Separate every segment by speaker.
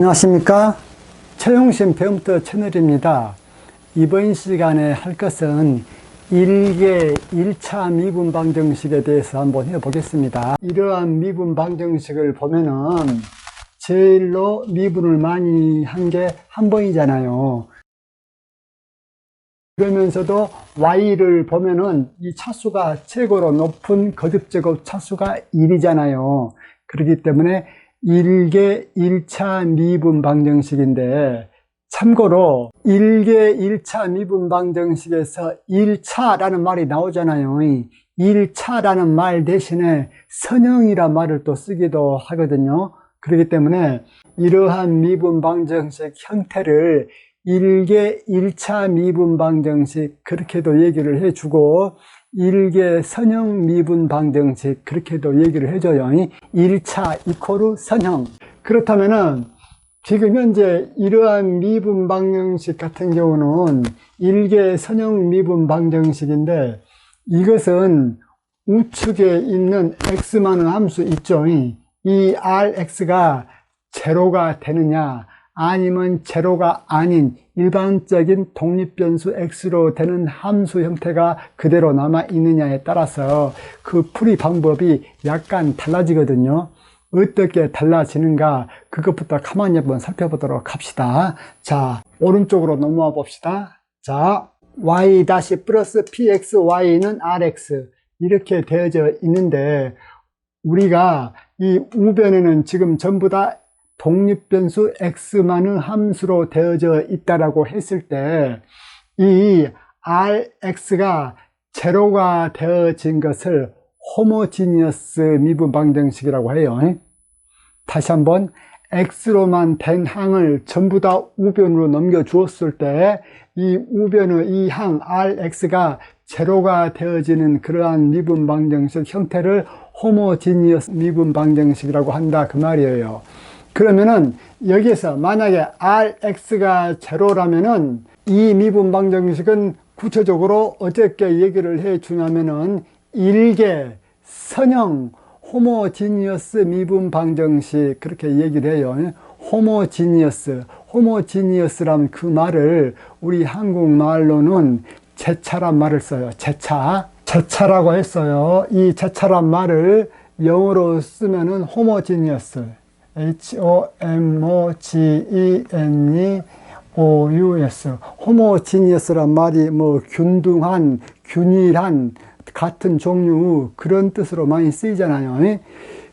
Speaker 1: 안녕하십니까. 최용심 배움터 채널입니다. 이번 시간에 할 것은 일개 1차 미분 방정식에 대해서 한번 해보겠습니다. 이러한 미분 방정식을 보면은 제일로 미분을 많이 한 게 한 번이잖아요. 그러면서도 y를 보면은 이 차수가 최고로 높은 거듭제곱 차수가 1이잖아요. 그렇기 때문에 일개 1차 미분 방정식인데, 참고로 일개 1차 미분 방정식에서 1차라는 말이 나오잖아요. 1차라는 말 대신에 선형이란 말을 또 쓰기도 하거든요. 그렇기 때문에 이러한 미분 방정식 형태를 일개 1차 미분 방정식 그렇게도 얘기를 해주고, 일개 선형 미분 방정식 그렇게도 얘기를 해줘요. 1차 이코르 선형. 그렇다면은 지금 현재 이러한 미분 방정식 같은 경우는 일개 선형 미분 방정식인데, 이것은 우측에 있는 x만한 함수 있죠. 이 rx가 제로가 되느냐 아니면 제로가 아닌 일반적인 독립변수 x로 되는 함수 형태가 그대로 남아 있느냐에 따라서 그 풀이 방법이 약간 달라지거든요. 어떻게 달라지는가, 그것부터 가만히 한번 살펴보도록 합시다. 자, 오른쪽으로 넘어와 봅시다. 자, y 플러스 pxy는 rx 이렇게 되어져 있는데, 우리가 이 우변에는 지금 전부 다 독립변수 x만의 함수로 되어져 있다라고 했을 때, 이 rx가 제로가 되어진 것을 호모지니어스 미분 방정식이라고 해요. 다시 한번, x로만 된 항을 전부 다 우변으로 넘겨 주었을 때, 이 우변의 이 항 rx가 제로가 되어지는 그러한 미분 방정식 형태를 호모지니어스 미분 방정식이라고 한다, 그 말이에요. 그러면은 여기에서 만약에 rx가 제로라면은 이 미분 방정식은 구체적으로 어떻게 얘기를 해 주냐면은 일개 선형 호모지니어스 미분 방정식 그렇게 얘기를 해요. 호모지니어스라면 그 말을 우리 한국말로는 제차란 말을 써요. 제차라고 했어요. 이 제차란 말을 영어로 쓰면은 호모지니어스, HOMOGENEOUS, 호모지니어스란 말이 뭐 균등한, 균일한, 같은 종류 그런 뜻으로 많이 쓰이잖아요.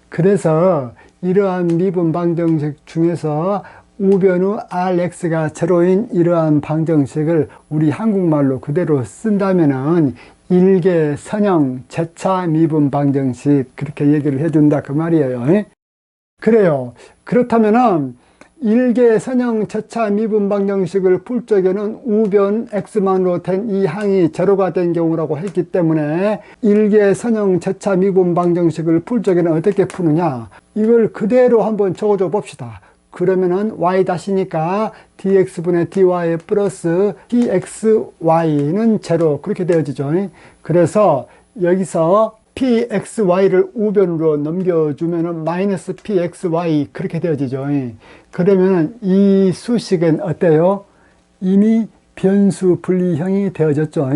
Speaker 1: 그래서 이러한 미분 방정식 중에서 우변의 rx가 제로인 이러한 방정식을 우리 한국말로 그대로 쓴다면은 일개 선형 제차 미분 방정식 그렇게 얘기를 해준다, 그 말이에요. 그래요. 그렇다면은 일개 선형 제차 미분 방정식을 풀 적에는 우변 x만으로 된 이 항이 제로가 된 경우라고 했기 때문에, 일개 선형 제차 미분 방정식을 풀 적에는 어떻게 푸느냐, 이걸 그대로 한번 적어줘 봅시다. 그러면은 y-니까 dx분의 dy 플러스 pxy는 제로 그렇게 되어지죠. 그래서 여기서 pxy를 우변으로 넘겨주면은 마이너스 pxy 그렇게 되어지죠. 그러면은 이 수식은 어때요? 이미 변수 분리형이 되어졌죠.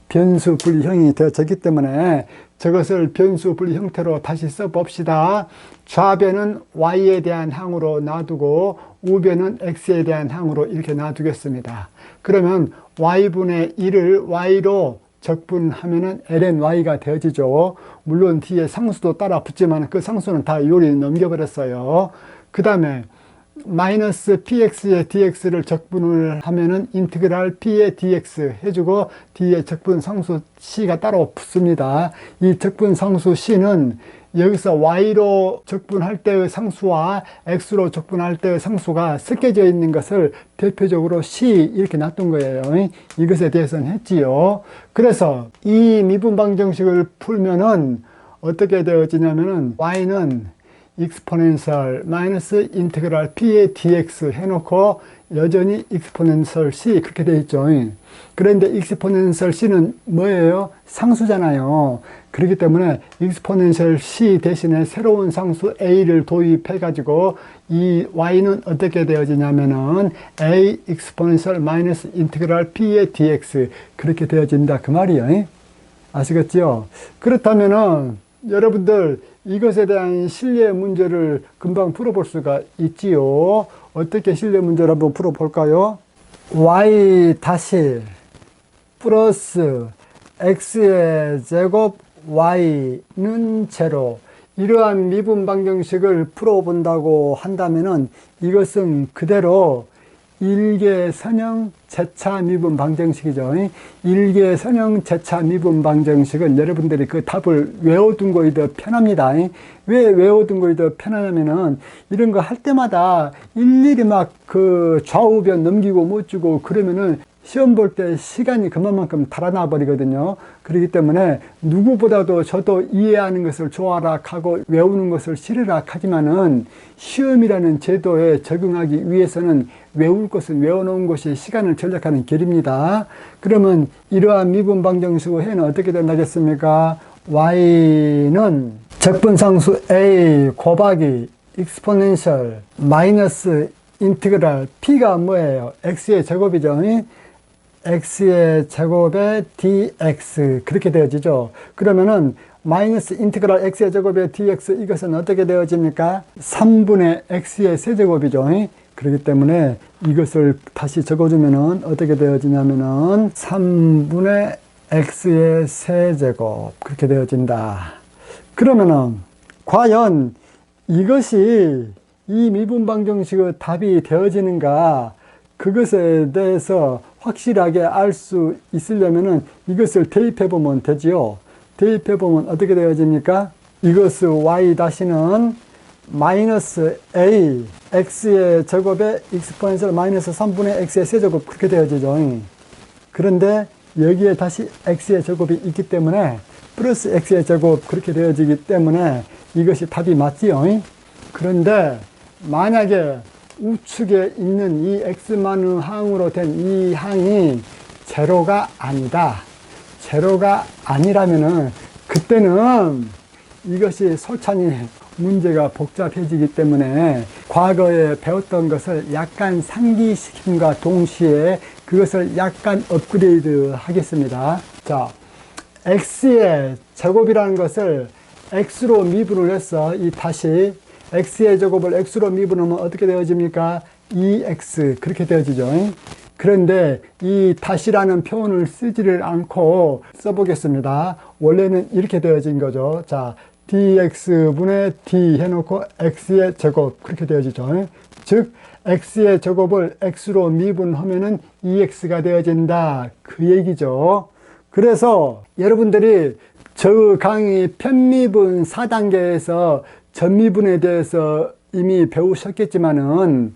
Speaker 1: 변수 분리형이 되어졌기 때문에 저것을 변수 분리 형태로 다시 써봅시다. 좌변은 y에 대한 항으로 놔두고 우변은 x에 대한 항으로 이렇게 놔두겠습니다. 그러면 y분의 1을 y로 적분하면은 lny가 되어지죠. 물론 뒤에 상수도 따라 붙지만 그 상수는 다 요리 넘겨버렸어요. 그 다음에 마이너스 px의 dx를 적분을 하면은 인티그랄 p의 dx 해주고 뒤에 적분 상수 c가 따로 붙습니다. 이 적분 상수 c는 여기서 y로 적분할 때의 상수와 x로 적분할 때의 상수가 섞여져 있는 것을 대표적으로 c 이렇게 놔둔 거예요. 이것에 대해서는 했지요. 그래서 이 미분 방정식을 풀면은 어떻게 되어지냐면은 y는 exponential 마이너스 인테그랄 p의 dx 해놓고 여전히 exponential c 그렇게 되어 있죠. 그런데 exponential c는 뭐예요? 상수잖아요. 그렇기 때문에 exponential c 대신에 새로운 상수 a를 도입해 가지고 이 y는 어떻게 되어지냐면은 a exponential 마이너스 인테그랄 p의 dx 그렇게 되어진다 그 말이에요. 아시겠죠? 그렇다면은 여러분들 이것에 대한 실례 문제를 금방 풀어볼 수가 있지요. 어떻게 실례 문제를 한번 풀어볼까요? y 다시 플러스 x의 제곱 y는 제로 이러한 미분 방정식을 풀어본다고 한다면은 이것은 그대로 일계선형 제차 미분 방정식이죠. 일계선형 제차 미분 방정식은 여러분들이 그 답을 외워둔 것이 더 편합니다. 왜 외워둔 것이 더 편하냐면은 이런 거 할 때마다 일일이 막 그 좌우변 넘기고 못 주고 그러면은 시험 볼 때 시간이 그만큼 달아나 버리거든요. 그렇기 때문에 누구보다도 저도 이해하는 것을 좋아라 하고 외우는 것을 싫으라 하지만은 시험이라는 제도에 적응하기 위해서는 외울 것은 외워놓은 것이 시간을 절약하는 길입니다. 그러면 이러한 미분 방정식 해는 어떻게 된다겠습니까? y는 적분상수 a 곱하기 exponential 마이너스 인테그랄 p가 뭐예요? x의 제곱이죠. x의 제곱에 dx 그렇게 되어지죠. 그러면은 마이너스 인테그랄 x의 제곱에 dx 이것은 어떻게 되어집니까? 3분의 x의 세제곱이죠. 그렇기 때문에 이것을 다시 적어주면은 어떻게 되어지냐면은 3분의 x의 세제곱 그렇게 되어진다. 그러면은 과연 이것이 이 미분 방정식의 답이 되어지는가 그것에 대해서 확실하게 알 수 있으려면은 이것을 대입해 보면 되지요. 대입해 보면 어떻게 되어집니까? 이것을 y 다시는 마이너스 a x의 제곱에 exponential 마이너스 3분의 x의 세제곱 그렇게 되어지죠. 그런데 여기에 다시 x의 제곱이 있기 때문에 플러스 x의 제곱 그렇게 되어지기 때문에 이것이 답이 맞지요. 그런데 만약에 우측에 있는 이 x만의 항으로 된 이 항이 제로가 아니다. 제로가 아니라면은 그때는 이것이 솔찬히 문제가 복잡해지기 때문에 과거에 배웠던 것을 약간 상기시킴과 동시에 그것을 약간 업그레이드 하겠습니다. 자, x의 제곱이라는 것을 x로 미분을 해서 이 다시 x의 제곱을 x로 미분하면 어떻게 되어집니까? 2x 그렇게 되어지죠. 그런데 이 다시라는 표현을 쓰지를 않고 써보겠습니다. 원래는 이렇게 되어진 거죠. 자, dx분의 d 해놓고 x의 제곱 그렇게 되어지죠. 즉 x의 제곱을 x로 미분하면은 2x가 되어진다 그 얘기죠. 그래서 여러분들이 저 강의 편미분 4단계에서 전미분에 대해서 이미 배우셨겠지만은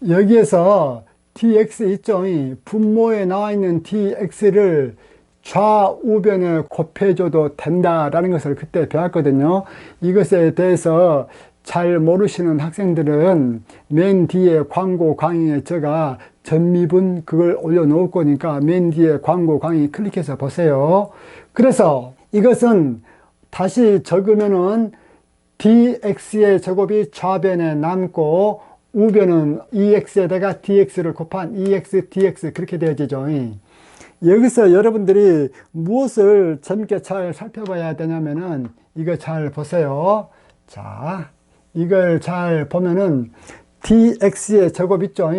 Speaker 1: 여기에서 dx 있죠. 분모에 나와 있는 dx를 좌우변에 곱해줘도 된다라는 것을 그때 배웠거든요. 이것에 대해서 잘 모르시는 학생들은 맨 뒤에 광고 강의에 제가 전미분 그걸 올려놓을 거니까 맨 뒤에 광고 강의 클릭해서 보세요. 그래서 이것은 다시 적으면은 dx의 제곱이 좌변에 남고 우변은 2x에다가 dx를 곱한 2x dx 그렇게 되어지죠. 여기서 여러분들이 무엇을 재밌게 잘 살펴봐야 되냐면은 이거 잘 보세요. 자, 이걸 잘 보면은 dx의 제곱 있죠.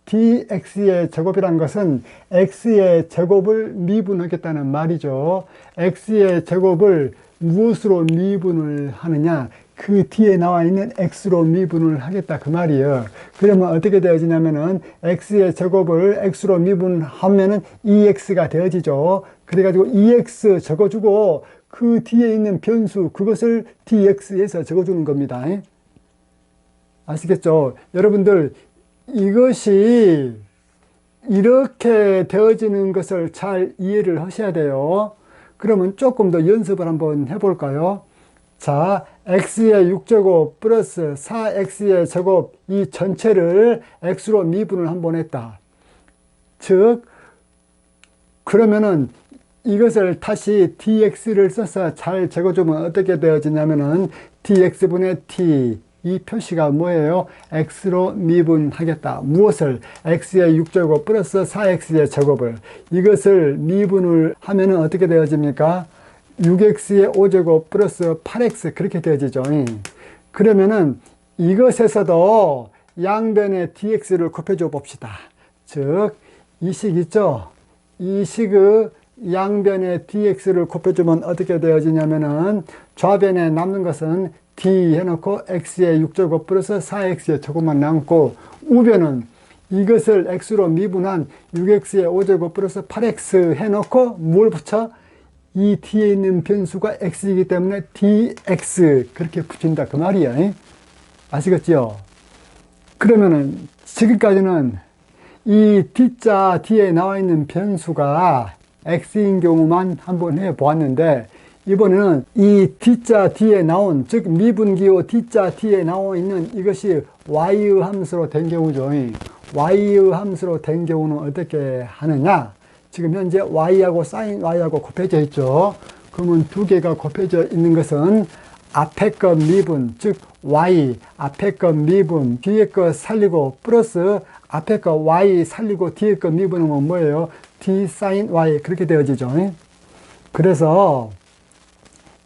Speaker 1: dx의 제곱이란 것은 x의 제곱을 미분하겠다는 말이죠. x의 제곱을 무엇으로 미분을 하느냐? 그 뒤에 나와 있는 x로 미분을 하겠다 그 말이에요. 그러면 어떻게 되어지냐면은 x의 제곱을 x로 미분하면은 2x가 되어지죠. 그래가지고 2x 적어주고 그 뒤에 있는 변수 그것을 dx에서 적어주는 겁니다. 아시겠죠? 여러분들 이것이 이렇게 되어지는 것을 잘 이해를 하셔야 돼요. 그러면 조금 더 연습을 한번 해볼까요? 자, x의 6제곱 플러스 4x의 제곱 이 전체를 x로 미분을 한번 했다. 즉 그러면은 이것을 다시 dx를 써서 잘 적어주면 어떻게 되어지냐면은 dx분의 t 이 표시가 뭐예요? x로 미분하겠다. 무엇을? x의 6제곱 플러스 4x의 제곱을 이것을 미분을 하면은 어떻게 되어집니까? 6x의 5제곱 플러스 8x 그렇게 되어지죠. 그러면은 이것에서도 양변의 dx를 곱해줘 봅시다. 즉 이 식 있죠? 이 식의 양변의 dx를 곱해주면 어떻게 되어지냐면은 좌변에 남는 것은 d 해놓고 x의 6제곱 플러스 4x의 제곱만 남고 우변은 이것을 x로 미분한 6x의 5제곱 플러스 8x 해놓고 뭘 붙여? 이 뒤에 있는 변수가 x이기 때문에 dx 그렇게 붙인다 그 말이야. 아시겠죠? 그러면은 지금까지는 이 d자 뒤에 나와 있는 변수가 x인 경우만 한번 해 보았는데 이번에는 이 d자 뒤에 나온 즉 미분기호 d자 뒤에 나와 있는 이것이 y의 함수로 된 경우죠. y의 함수로 된 경우는 어떻게 하느냐? 지금 현재 y하고 sin y하고 곱해져 있죠. 그러면 두 개가 곱해져 있는 것은 앞에 것 미분 즉 y 앞에 것 미분 뒤에 것 살리고 플러스 앞에 거 y 살리고 뒤에 거 미분하면 뭐예요? d sin y 그렇게 되어지죠. 그래서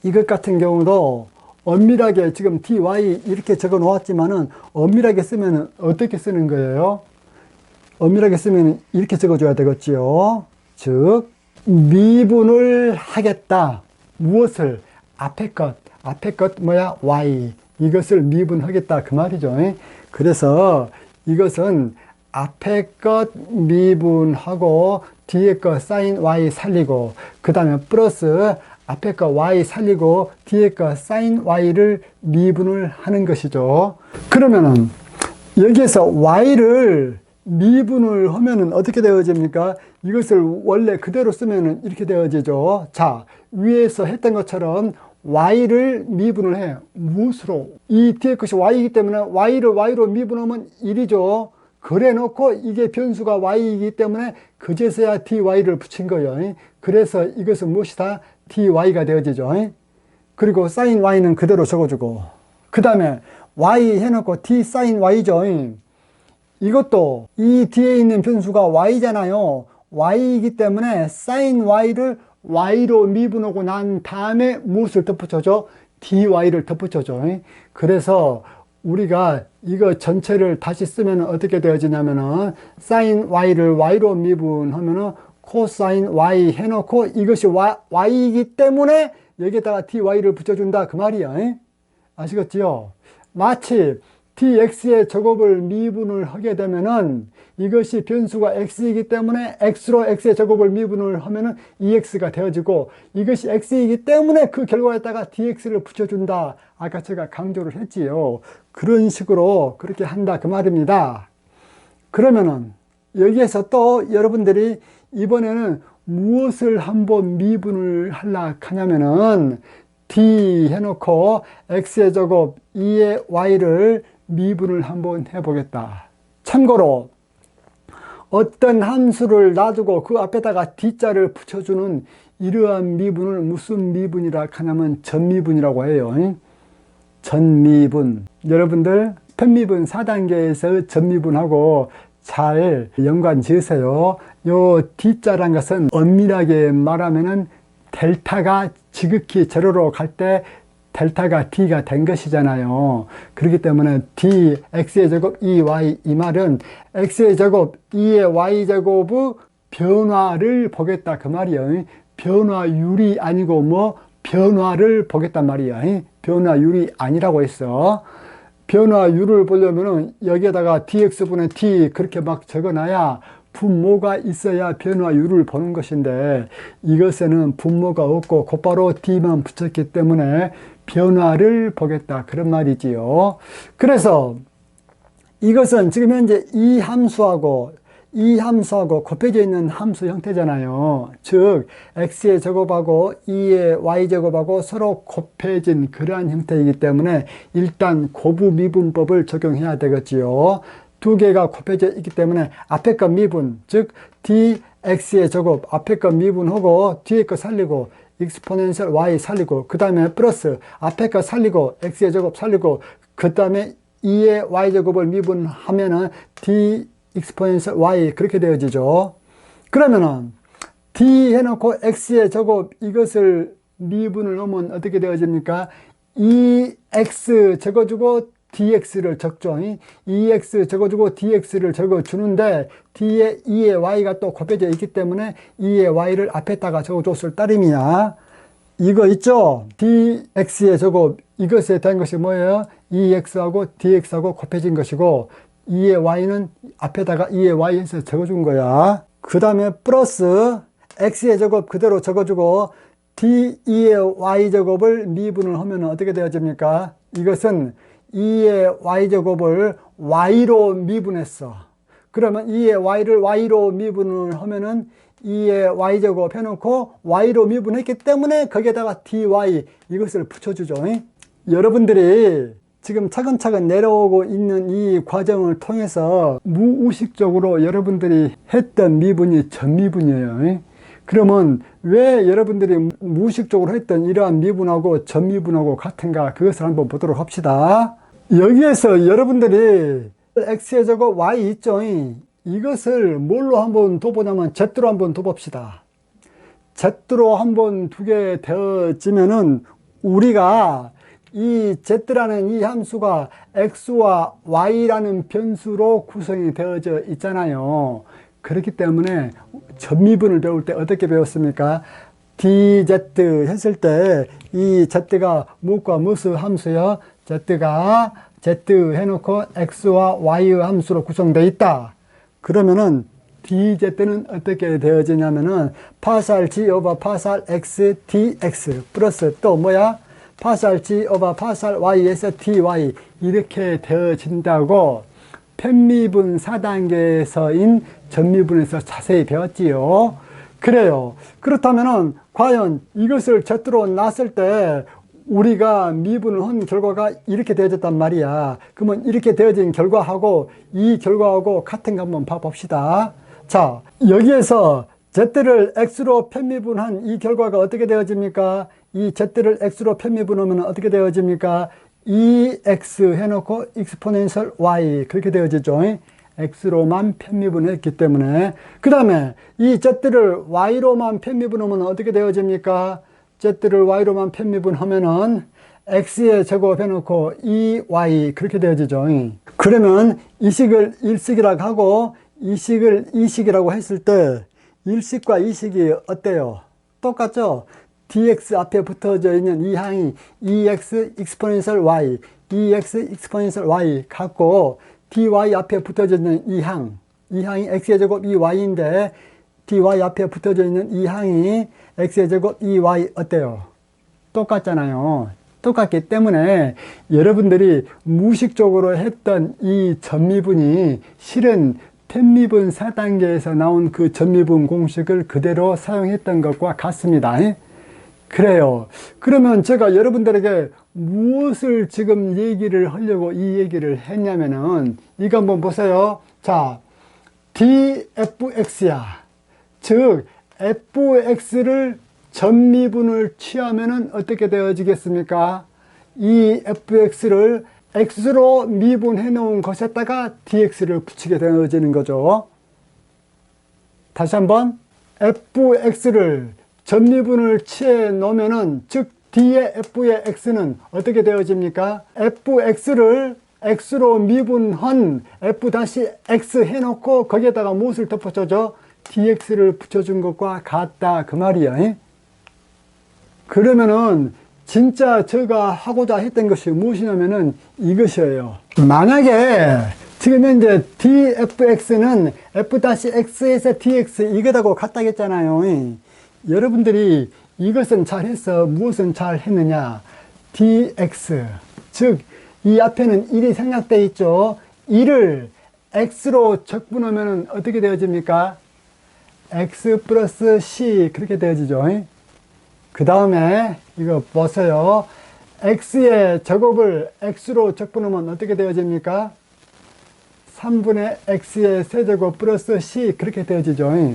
Speaker 1: 이것 같은 경우도 엄밀하게 지금 dy 이렇게 적어 놓았지만은 엄밀하게 쓰면 어떻게 쓰는 거예요? 엄밀하게 쓰면 이렇게 적어줘야 되겠지요. 즉 미분을 하겠다. 무엇을? 앞에 것 뭐야? y 이것을 미분하겠다 그 말이죠. 그래서 이것은 앞에 것 미분하고 뒤에 것 sin y 살리고 그 다음에 플러스 앞에 것 y 살리고 뒤에 것 sin y를 미분을 하는 것이죠. 그러면은 여기에서 y를 미분을 하면은 어떻게 되어집니까? 이것을 원래 그대로 쓰면은 이렇게 되어지죠. 자, 위에서 했던 것처럼 y를 미분을 해. 무엇으로? 이 뒤에 것이 y이기 때문에 y를 y로 미분하면 1이죠. 그래 놓고 이게 변수가 y이기 때문에 그제서야 dy를 붙인 거예요. 그래서 이것은 무엇이다? dy가 되어지죠. 그리고 sin y는 그대로 적어주고 그 다음에 y 해놓고 d sin y죠. 이것도 이 뒤에 있는 변수가 y잖아요. y이기 때문에 sin y를 y로 미분하고 난 다음에 무엇을 덧붙여줘? dy를 덧붙여줘. 그래서 우리가 이거 전체를 다시 쓰면 어떻게 되어지냐면은 sin y를 y로 미분하면은 cosine y 해놓고 이것이 y이기 때문에 여기에다가 dy를 붙여준다 그 말이야. 아시겠지요? 마치 dx의 제곱을 미분을 하게 되면은 이것이 변수가 x이기 때문에 x로 x의 제곱을 미분을 하면은 2x가 되어지고 이것이 x이기 때문에 그 결과에다가 dx를 붙여준다. 아까 제가 강조를 했지요. 그런 식으로 그렇게 한다 그 말입니다. 그러면은 여기에서 또 여러분들이 이번에는 무엇을 한번 미분을 하려 하냐면은 d 해놓고 x의 제곱 2의 y를 미분을 한번 해보겠다. 참고로 어떤 함수를 놔두고 그 앞에다가 d자를 붙여주는 이러한 미분을 무슨 미분이라 하냐면 전미분이라고 해요. 전미분. 여러분들 편미분 4단계에서 전미분하고 잘 연관 지으세요. 요 d자란 것은 엄밀하게 말하면은 델타가 지극히 제로로 갈 때 델타가 d가 된 것이잖아요. 그렇기 때문에 d x의 제곱 2y 이 말은 x의 제곱 2의 y제곱의 변화를 보겠다 그 말이에요. 변화율이 아니고 뭐 변화를 보겠단 말이야. 변화율이 아니라고 했어. 변화율을 보려면은 여기에다가 dx분의 t 그렇게 막 적어놔야 분모가 있어야 변화율을 보는 것인데 이것에는 분모가 없고 곧바로 d만 붙였기 때문에 변화를 보겠다 그런 말이지요. 그래서 이것은 지금 현재 이 함수하고 이 함수하고 곱해져 있는 함수 형태잖아요. 즉 x의 제곱하고 2의 y제곱하고 서로 곱해진 그러한 형태이기 때문에 일단 고부미분법을 적용해야 되겠지요. 두 개가 곱해져 있기 때문에 앞에 거 미분, 즉 dx의 제곱 앞에 거 미분하고 뒤에 거 살리고 exponential y 살리고 그 다음에 플러스 앞에 거 살리고 x의 제곱 살리고 그 다음에 2의 y제곱을 미분하면은 d exponential y 그렇게 되어지죠. 그러면은 d 해놓고 x의 제곱 이것을 미분을 넣으면 어떻게 되어집니까? 2x 적어주고 dx를 적죠. 2x 적어주고 dx를 적어주는데 뒤에 2의 y가 또 곱해져 있기 때문에 2의 y를 앞에다가 적어줬을 따름이야. 이거 있죠? dx의 제곱 이것에 대한 것이 뭐예요? 2x하고 dx하고 곱해진 것이고 2의 y는 앞에다가 2의 y에서 적어준 거야. 그 다음에 플러스 x의 제곱 그대로 적어주고 d2의 y제곱을 미분을 하면 어떻게 되어집니까? 이것은 2의 y제곱을 y로 미분했어. 그러면 2의 y를 y로 미분을 하면은 2의 y제곱 해놓고 y로 미분했기 때문에 거기에다가 dy 이것을 붙여주죠. 여러분들이 지금 차근차근 내려오고 있는 이 과정을 통해서 무의식적으로 여러분들이 했던 미분이 전미분이에요. 그러면 왜 여러분들이 무의식적으로 했던 이러한 미분하고 전미분하고 같은가 그것을 한번 보도록 합시다. 여기에서 여러분들이 x의 제곱 y 있죠? 이것을 뭘로 한번 둬보냐면 z로 한번 둬봅시다. z로 한번 두게 되어지면은 우리가 이 z라는 이 함수가 x와 y라는 변수로 구성이 되어져 있잖아요. 그렇기 때문에 전미분을 배울 때 어떻게 배웠습니까? dz 했을 때 이 z가 무엇과 무슨 함수요? z가 z 해놓고 x와 y의 함수로 구성되어 있다. 그러면은 dz는 어떻게 되어지냐면은 파살 g 오버 파살 x dx 플러스 또 뭐야? 파살 g 오버 파살 y에서 dy 이렇게 되어진다고 편미분 4단계에서인 전미분에서 자세히 배웠지요. 그래요. 그렇다면은 과연 이것을 z로 놨을 때 우리가 미분을 한 결과가 이렇게 되어졌단 말이야. 그러면 이렇게 되어진 결과하고 이 결과하고 같은가 한번 봐봅시다. 자, 여기에서 z를 x로 편미분한 이 결과가 어떻게 되어집니까? 이 z를 x로 편미분하면 어떻게 되어집니까? 2x 해놓고 exponential y 그렇게 되어지죠. x로만 편미분했기 때문에. 그 다음에 이 z를 y로만 편미분하면 어떻게 되어집니까? z를 y로만 편미분하면은 x의 제곱 해놓고 2y 그렇게 되어지죠. 그러면 이식을 1식이라고 하고 이식을 2식이라고 했을 때 1식과 2식이 어때요? 똑같죠? dx 앞에 붙어져 있는 이 항이 2x exponential y, 2x exponential y 같고 dy 앞에 붙어져 있는 이 항이 x의 제곱 2y인데 dy 앞에 붙어져 있는 이 항이 x의 제곱 2y 어때요? 똑같잖아요. 똑같기 때문에 여러분들이 무의식적으로 했던 이 전미분이 실은 편미분 4단계에서 나온 그 전미분 공식을 그대로 사용했던 것과 같습니다. 그래요. 그러면 제가 여러분들에게 무엇을 지금 얘기를 하려고 이 얘기를 했냐면은 이거 한번 보세요. 자, dfx야. 즉 fx를 전미분을 취하면은 어떻게 되어지겠습니까? 이 fx를 x로 미분해 놓은 것에다가 dx를 붙이게 되어지는 거죠. 다시 한번 fx를 전미분을 취해 놓으면은 즉 D의 F의 X는 어떻게 되어집니까? fx를 X로 미분한 F-X 해놓고 거기에다가 무엇을 덧붙여줘? DX를 붙여준 것과 같다 그 말이야. 그러면은 진짜 제가 하고자 했던 것이 무엇이냐면은 이것이에요. 만약에 지금 현재 dfx는 f-x에서 dx 이거하고 같다고 했잖아요. 여러분들이 이것은 잘했어. 무엇은 잘했느냐? dx. 즉, 이 앞에는 1이 생략되어 있죠. 1을 x로 적분하면 어떻게 되어집니까? x 플러스 c 그렇게 되어지죠. 그 다음에 이거 보세요. x의 제곱을 x로 적분하면 어떻게 되어집니까? 3분의 x의 세제곱 플러스 c 그렇게 되어지죠.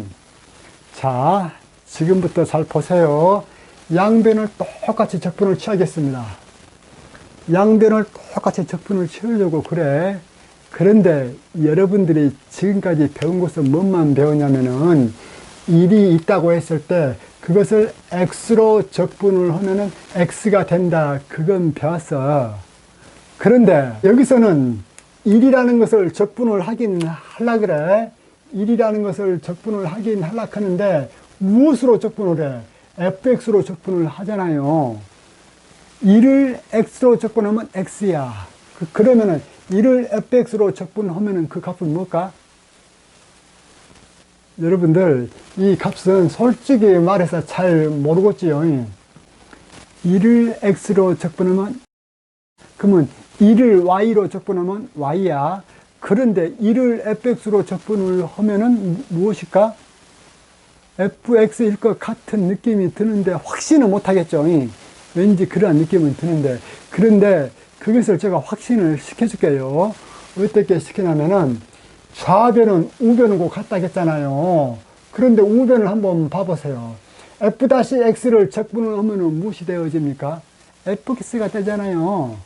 Speaker 1: 자, 지금부터 잘 보세요. 양변을 똑같이 적분을 취하겠습니다. 양변을 똑같이 적분을 취하려고 그래. 그런데 여러분들이 지금까지 배운 것은 뭐만 배웠냐면은 1이 있다고 했을 때 그것을 x로 적분을 하면은 x가 된다. 그건 배웠어. 그런데 여기서는 1이라는 것을 적분을 하긴 하려 그래. 1이라는 것을 적분을 하긴 하려 하는데 무엇으로 적분을 해? fx로 적분을 하잖아요. 1을 x로 적분하면 x야. 그러면은 1을 fx로 적분하면은 그 값은 뭘까? 여러분들 이 값은 솔직히 말해서 잘 모르겠지요. 1을 x로 적분하면 그러면 1을 y로 적분하면 y야. 그런데 1을 fx로 적분을 하면은 무엇일까? fx일 것 같은 느낌이 드는데 확신은 못하겠죠. 왠지 그러한 느낌은 드는데, 그런데 그것을 제가 확신을 시켜줄게요. 어떻게 시키냐면은 좌변은 우변하고 같다 했잖아요. 그런데 우변을 한번 봐보세요. f-x를 적분을 하면은 무엇이 되어집니까? fx가 되잖아요.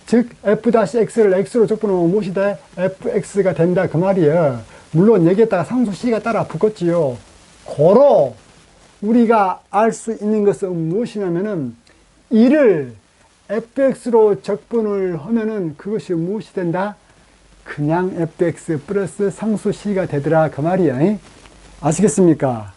Speaker 1: 즉 f-x를 x로 적분하면 무엇이 돼? fx가 된다 그 말이에요. 물론 여기에다가 상수 c가 따라 붙겠지요. 고로 우리가 알 수 있는 것은 무엇이냐면은 1을 fx로 적분을 하면은 그것이 무엇이 된다? 그냥 fx 플러스 상수 c가 되더라 그 말이에요. 아시겠습니까?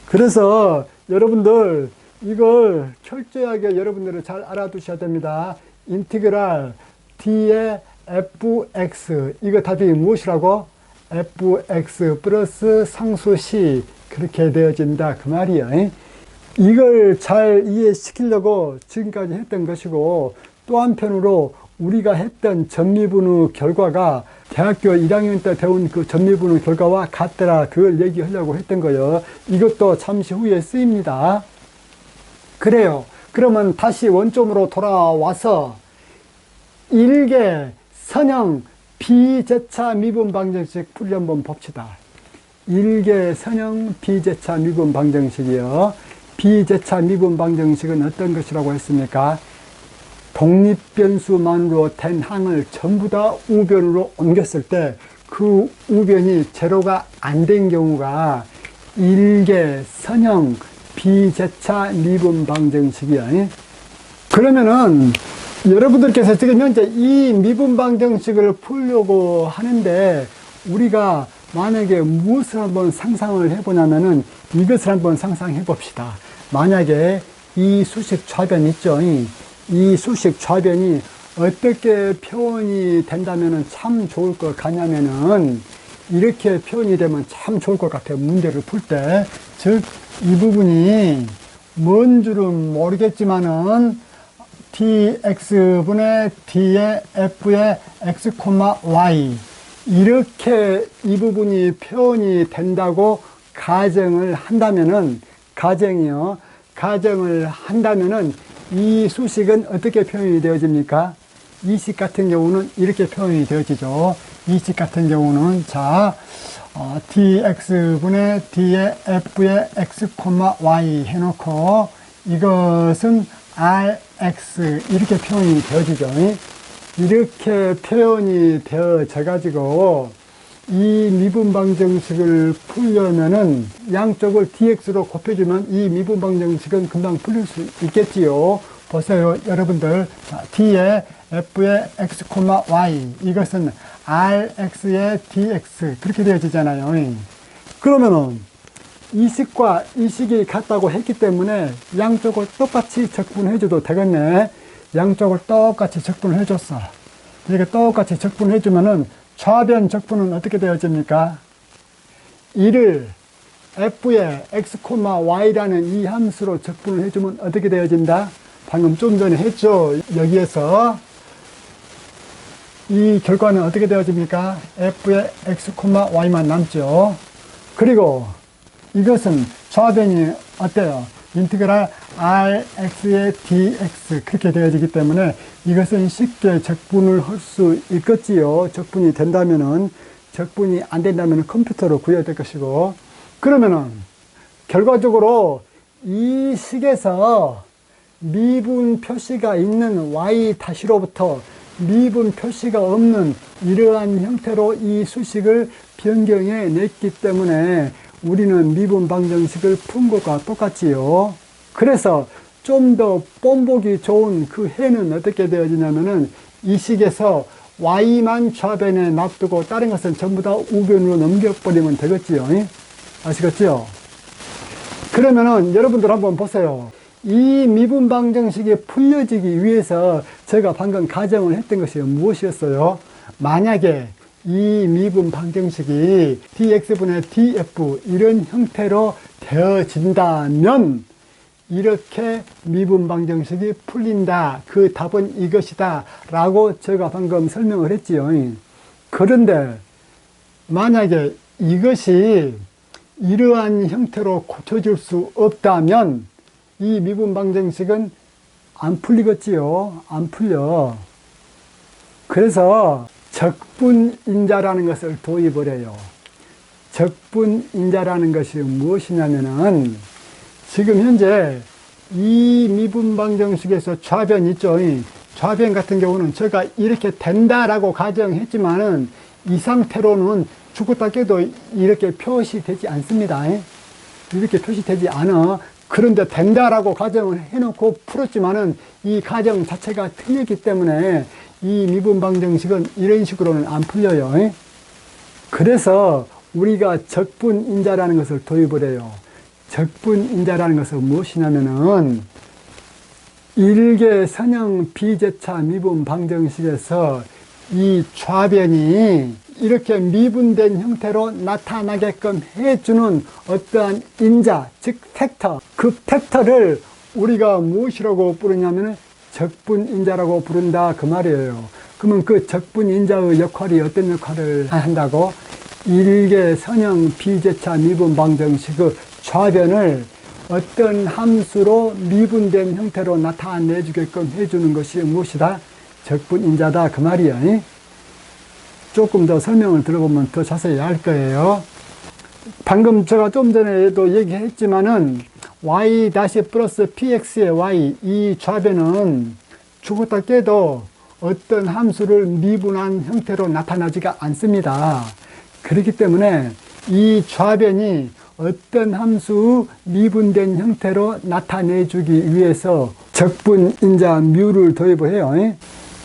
Speaker 1: 그래서 여러분들 이걸 철저하게 여러분들은 잘 알아두셔야 됩니다. 인티그랄 d의 fx, 이거 답이 무엇이라고? fx 플러스 상수 c 그렇게 되어진다 그 말이에요. 이걸 잘 이해시키려고 지금까지 했던 것이고, 또 한편으로 우리가 했던 전미분의 결과가 대학교 1학년 때 배운 그 전미분의 결과와 같더라, 그걸 얘기하려고 했던 거예요. 이것도 잠시 후에 쓰입니다. 그래요. 그러면 다시 원점으로 돌아와서 일개 선형 비제차 미분 방정식 풀이 한번 봅시다. 일개 선형 비제차 미분 방정식이요. 비제차 미분 방정식은 어떤 것이라고 했습니까? 독립변수만으로 된 항을 전부 다 우변으로 옮겼을 때 그 우변이 제로가 안 된 경우가 일개 선형 비제차 미분 방정식이야. 그러면은 여러분들께서 지금 현재 이 미분 방정식을 풀려고 하는데 우리가 만약에 무엇을 한번 상상을 해보냐면은 이것을 한번 상상해 봅시다. 만약에 이 수식 좌변 있죠. 이 수식 좌변이 어떻게 표현이 된다면은 참 좋을 것 같냐면은 이렇게 표현이 되면 참 좋을 것 같아요. 문제를 풀 때. 즉, 이 부분이 뭔 줄은 모르겠지만은 dx분의 d의 f의 x, y 이렇게 이 부분이 표현이 된다고 가정을 한다면은, 가정을 한다면은 이 수식은 어떻게 표현이 되어집니까? 이 식 같은 경우는 이렇게 표현이 되어지죠. 이 식 같은 경우는 자, dx분의 d의 f의 x, y 해놓고 이것은 rx 이렇게 표현이 되어지죠. 이렇게 표현이 되어져 가지고 이 미분 방정식을 풀려면은 양쪽을 dx로 곱해주면 이 미분 방정식은 금방 풀릴 수 있겠지요. 보세요, 여러분들. 자, d의 f의 x, y 이것은 rx의 dx 그렇게 되어지잖아요. 그러면은 이 식과 이 식이 같다고 했기 때문에 양쪽을 똑같이 적분해줘도 되겠네. 양쪽을 똑같이 적분해줬어. 이렇게 똑같이 적분해주면은 좌변 적분은 어떻게 되어집니까? 이를 f의 x, y라는 이 함수로 적분을 해주면 어떻게 되어진다? 방금 좀 전에 했죠. 여기에서 이 결과는 어떻게 되어집니까? f의 x, y만 남죠. 그리고 이것은 좌변이 어때요? 인티그랄 rx의 dx 그렇게 되어지기 때문에 이것은 쉽게 적분을 할 수 있겠지요. 적분이 된다면은, 적분이 안 된다면 컴퓨터로 구해야 될 것이고, 그러면은 결과적으로 이 식에서 미분 표시가 있는 y-로부터 미분 표시가 없는 이러한 형태로 이 수식을 변경해 냈기 때문에 우리는 미분 방정식을 푼 것과 똑같지요. 그래서 좀 더 뽐보기 좋은 그 해는 어떻게 되어지냐면은 이 식에서 y만 좌변에 놔두고 다른 것은 전부 다 우변으로 넘겨버리면 되겠지요. 아시겠지요? 그러면은 여러분들 한번 보세요. 이 미분 방정식이 풀려지기 위해서 제가 방금 가정을 했던 것이 무엇이었어요? 만약에 이 미분 방정식이 dx분의 df 이런 형태로 되어진다면 이렇게 미분 방정식이 풀린다. 그 답은 이것이다. 라고 제가 방금 설명을 했지요. 그런데 만약에 이것이 이러한 형태로 고쳐질 수 없다면 이 미분 방정식은 안 풀리겠지요. 안 풀려. 그래서 적분인자라는 것을 도입을 해요. 적분인자라는 것이 무엇이냐면은 지금 현재 이 미분 방정식에서 좌변 있죠. 좌변 같은 경우는 제가 이렇게 된다라고 가정했지만은 이 상태로는 죽었다 깨도 이렇게 표시되지 않습니다. 이렇게 표시되지 않아. 그런데 된다라고 가정을 해놓고 풀었지만은 이 가정 자체가 틀렸기 때문에 이 미분 방정식은 이런 식으로는 안 풀려요. 그래서 우리가 적분인자라는 것을 도입을 해요. 적분인자라는 것은 무엇이냐면은 일개 선형 비제차 미분 방정식에서 이 좌변이 이렇게 미분된 형태로 나타나게끔 해주는 어떠한 인자, 즉 팩터, 그 팩터를 우리가 무엇이라고 부르냐면 적분인자라고 부른다 그 말이에요. 그러면 그 적분인자의 역할이 어떤 역할을 한다고? 일개 선형 비제차 미분 방정식의 좌변을 어떤 함수로 미분된 형태로 나타내주게끔 해주는 것이 무엇이다? 적분인자다 그 말이야. 조금 더 설명을 들어보면 더 자세히 알 거예요. 방금 제가 좀 전에도 얘기했지만은 y 플러스 px의 y 이 좌변은 죽었다 깨도 어떤 함수를 미분한 형태로 나타나지가 않습니다. 그렇기 때문에 이 좌변이 어떤 함수 미분된 형태로 나타내주기 위해서 적분인자 뮤를 도입을 해요.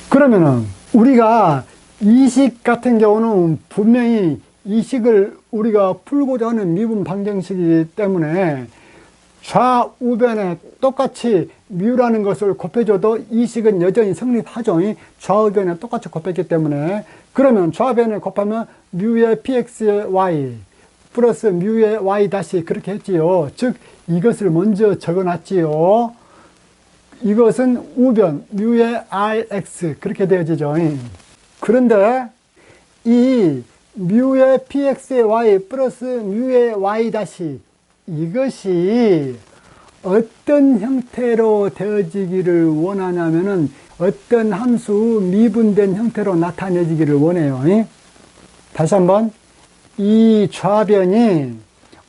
Speaker 1: 그러면은 우리가 이 식 같은 경우는 분명히 이 식을 우리가 풀고자 하는 미분 방정식이기 때문에 좌우변에 똑같이 뮤라는 것을 곱해줘도 이 식은 여전히 성립하죠. 좌우변에 똑같이 곱했기 때문에. 그러면 좌변에 곱하면 뮤의 px의 y 플러스 뮤의 y 다시 그렇게 했지요. 즉 이것을 먼저 적어놨지요. 이것은 우변 뮤의 rx 그렇게 되어지죠. 그런데 이 뮤의 px의 y 플러스 뮤의 y 다시 이것이 어떤 형태로 되어지기를 원하냐면은 어떤 함수 미분된 형태로 나타내지기를 원해요. 다시 한번 이 좌변이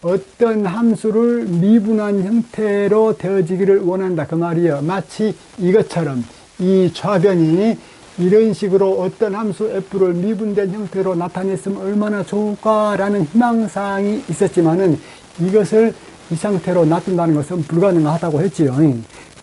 Speaker 1: 어떤 함수를 미분한 형태로 되어지기를 원한다 그 말이에요. 마치 이것처럼 이 좌변이 이런 식으로 어떤 함수 f를 미분된 형태로 나타냈으면 얼마나 좋을까라는 희망사항이 있었지만은 이것을 이 상태로 놔둔다는 것은 불가능하다고 했지요.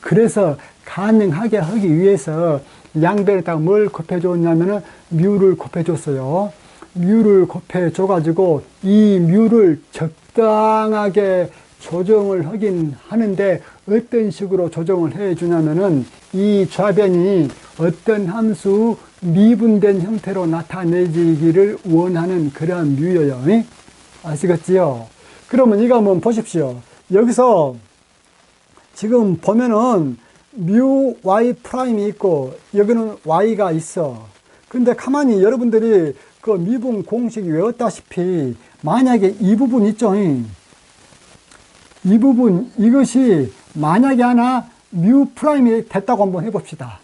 Speaker 1: 그래서 가능하게 하기 위해서 양변에다가 뭘 곱해줬냐면은 뮤를 곱해줬어요. 뮤를 곱해줘가지고 이 뮤를 적당하게 조정을 하긴 하는데 어떤 식으로 조정을 해주냐면은 이 좌변이 어떤 함수 미분된 형태로 나타내지기를 원하는 그러한 뮤예요. 아시겠지요? 그러면 이거 한번 보십시오. 여기서 지금 보면은 뮤 y 프라임이 있고 여기는 y가 있어. 근데 가만히 여러분들이 그 미분 공식 외웠다시피 만약에 이 부분 있죠. 이 부분, 이것이 만약에 하나 뮤 프라임이 됐다고 한번 해봅시다.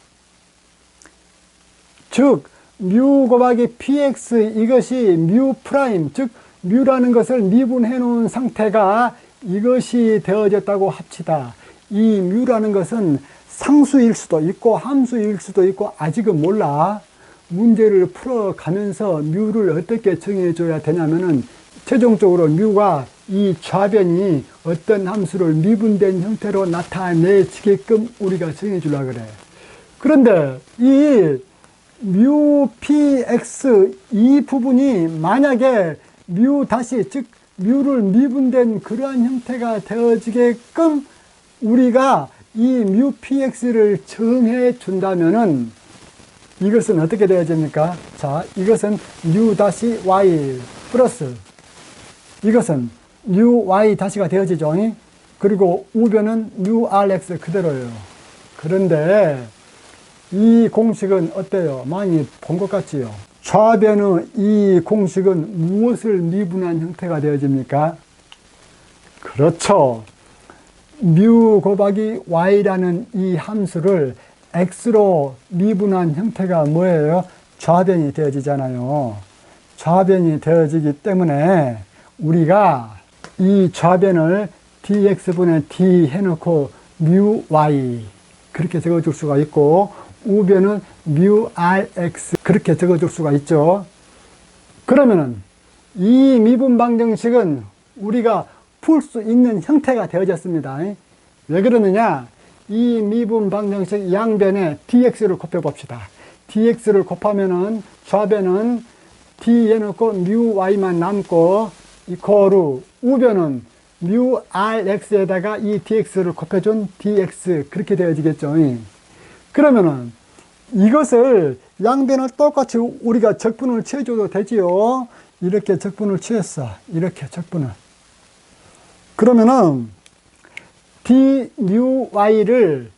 Speaker 1: 즉 뮤 곱하기 px 이것이 뮤 프라임, 즉 뮤라는 것을 미분해 놓은 상태가 이것이 되어졌다고 합시다. 이 뮤라는 것은 상수일 수도 있고 함수일 수도 있고 아직은 몰라. 문제를 풀어가면서 뮤를 어떻게 정해줘야 되냐면은 최종적으로 뮤가 이 좌변이 어떤 함수를 미분된 형태로 나타내지게끔 우리가 정해주려고 그래. 그런데 이 뮤 px 이 부분이 만약에 뮤 다시 즉 뮤를 미분된 그러한 형태가 되어지게끔 우리가 이 뮤 px를 정해 준다면은 이것은 어떻게 되어집니까? 자, 이것은 뮤 다시 y 플러스 이것은 뮤 y 다시가 되어지죠. 그리고 우변은 뮤 rx 그대로예요. 그런데 이 공식은 어때요? 많이 본 것 같지요? 좌변의 이 공식은 무엇을 미분한 형태가 되어집니까? 그렇죠. 뮤 곱하기 y라는 이 함수를 x로 미분한 형태가 뭐예요? 좌변이 되어지잖아요. 좌변이 되어지기 때문에 우리가 이 좌변을 dx분의 d 해놓고 뮤 y 그렇게 적어줄 수가 있고 우변은 뮤 rx 그렇게 적어줄 수가 있죠. 그러면은 이 미분 방정식은 우리가 풀 수 있는 형태가 되어졌습니다. 왜 그러느냐? 이 미분 방정식 양변에 dx를 곱해봅시다. dx를 곱하면은 좌변은 d 해놓고 뮤 y만 남고 이코르 우변은 뮤 rx에다가 이 dx를 곱해준 dx 그렇게 되어지겠죠. 그러면은 이것을 양변을 똑같이 우리가 적분을 취해줘도 되지요. 이렇게 적분을 취했어. 이렇게 적분을. 그러면은 d 뮤 y를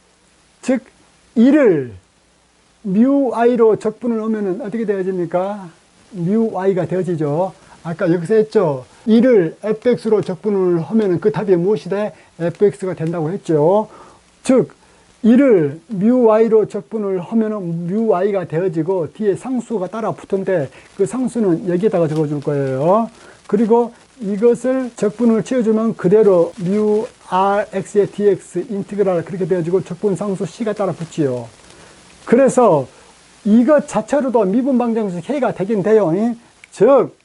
Speaker 1: 즉 1을 뮤 y로 적분을 하면은 어떻게 되어집니까? 뮤 y가 되어지죠. 아까 여기서 했죠. 1을 fx로 적분을 하면은 그 답이 무엇이 돼? fx가 된다고 했죠. 즉 1을 뮤 y로 적분을 하면은 뮤 y가 되어지고 뒤에 상수가 따라 붙은데 그 상수는 여기에다가 적어줄 거예요. 그리고 이것을 적분을 채워주면 그대로 뮤 rx의 dx 인티그랄 그렇게 되어지고 적분 상수 c가 따라 붙지요. 그래서 이것 자체로도 미분 방정식 해가 되긴 돼요. 즉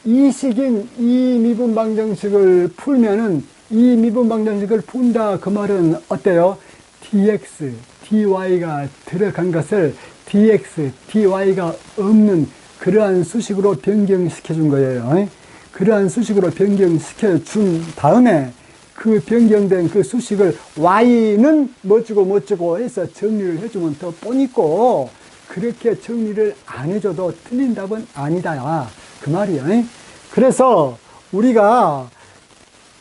Speaker 1: 이 식인 이 미분 방정식을 풀면은 이 미분 방정식을 푼다 그 말은 어때요? dx, dy가 들어간 것을 dx, dy가 없는 그러한 수식으로 변경시켜 준 거예요. 그러한 수식으로 변경시켜 준 다음에 그 변경된 그 수식을 y는 뭐주고 해서 정리를 해주면 더 뻔있고 그렇게 정리를 안 해줘도 틀린 답은 아니다 그 말이에요. 그래서 우리가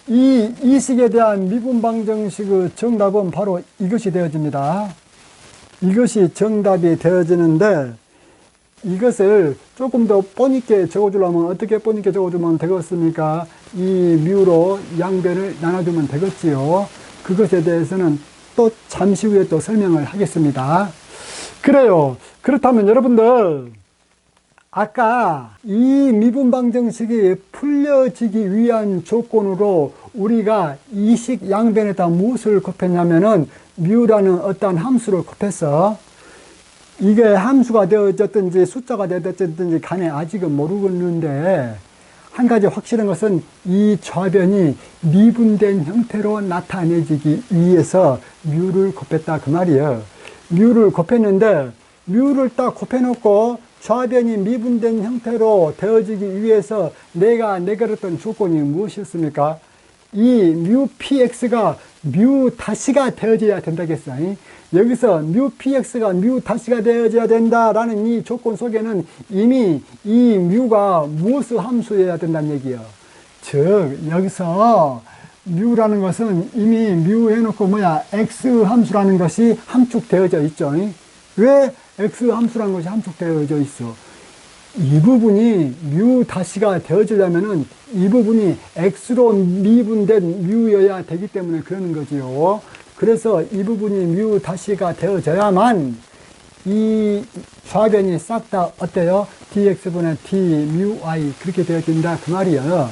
Speaker 1: 이 식에 대한 미분 방정식의 정답은 바로 이것이 되어집니다. 이것이 정답이 되어지는데 이것을 조금 더 뻔있게 적어주려면 어떻게 뻔있게 적어주면 되겠습니까? 이 뮤로 양변을 나눠주면 되겠지요. 그것에 대해서는 또 잠시 후에 또 설명을 하겠습니다. 그래요. 그렇다면 여러분들 아까 이 미분 방정식이 풀려지기 위한 조건으로 우리가 이 식 양변에다 무엇을 곱했냐면은 뮤라는 어떠한 함수를 곱했어. 이게 함수가 되어졌든지 숫자가 되어졌든지 간에 아직은 모르겠는데 한 가지 확실한 것은 이 좌변이 미분된 형태로 나타내지기 위해서 뮤를 곱했다 그 말이에요. 뮤를 곱했는데 뮤를 딱 곱해놓고 좌변이 미분된 형태로 되어지기 위해서 내가 내걸었던 조건이 무엇이었습니까? 이 뮤 px가 뮤 다시가 되어져야 된다겠어. 여기서 뮤 px가 뮤 다시가 되어져야 된다라는 이 조건 속에는 이미 이 뮤가 무엇을 함수여야 된다는 얘기예요. 즉 여기서 뮤라는 것은 이미 뮤 해놓고 x 함수라는 것이 함축되어져 있죠. 왜 x 함수라는 것이 함축되어져 있어. 이 부분이 뮤 다시가 되어지려면은 이 부분이 x로 미분된 뮤여야 되기 때문에 그러는 거지요. 그래서 이 부분이 뮤 다시가 되어져야만 이 좌변이 싹 다 어때요? dx분의 d 뮤 y 그렇게 되어진다 그 말이에요.